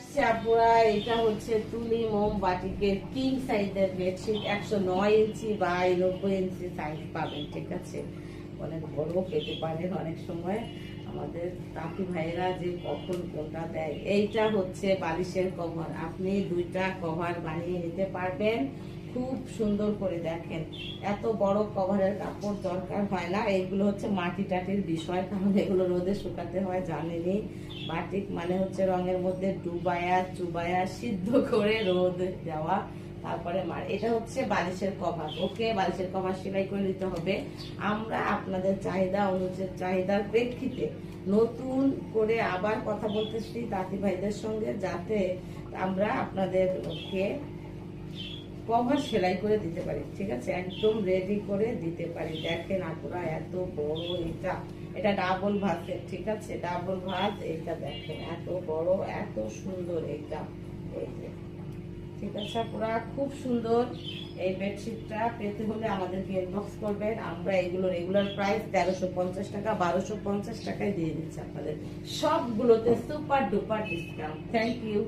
আসছে আপুরা, এটা হচ্ছে তুলি মোমবাটিকের কিং সাইজের বেডশিট। 109 ইঞ্চি বা 90 ইঞ্চি সাইজ পাবেন, ঠিক আছে। অনেক বড় পেতে পারেন অনেক সময়। আমাদের কাকি ভাইয়েরা যে কখন কোনটা দেয়। এইটা হচ্ছে বালিশের কভার, আপনি 2টা কভার বানিয়ে নিতে পারবেন খুব সুন্দর করে। দেখেন এত বড় কভারের কাপড় দরকার হয় না। এইগুলো হচ্ছে মাটি টাটির বিষয়, কারণ এগুলো রোদে শুকাতে হয় জানেনি। বাটিক মানে হচ্ছে রঙের মধ্যে ডুবায়া চুবায়া সিদ্ধ করে রোদ দেওয়া, তারপরে এটা হচ্ছে বালিশের কভার। ওকে, বালিশের কভার সেলাই করে দিতে হবে। আমরা আপনাদের চাহিদা অনুযায়ী, চাহিদার প্রেক্ষিতে নতুন করে আবার কথা বলতেছি তাঁতি ভাইদের সঙ্গে, যাতে আমরা আপনাদেরকে কভার সেলাই করে দিতে পারি, ঠিক আছে, একদম রেডি করে দিতে পারি। দেখেন আপুরা এত বড় এটা, এটা ডাবল ভাঁজের, ঠিক আছে, ডাবল ভাঁজ। এইটা দেখেন এত বড় এত সুন্দর এটা, এই যে, ঠিক আছে আপুরা, খুব সুন্দর। এই বেডশিটটা পেতে হলে আমাদেরকে ইনবক্স করবেন। আমরা এগুলো রেগুলার প্রাইস 1350 টাকা, 1250 টাকায় দিয়ে দিচ্ছি আপনাদের। সবগুলোতে super duper discount. Thank you.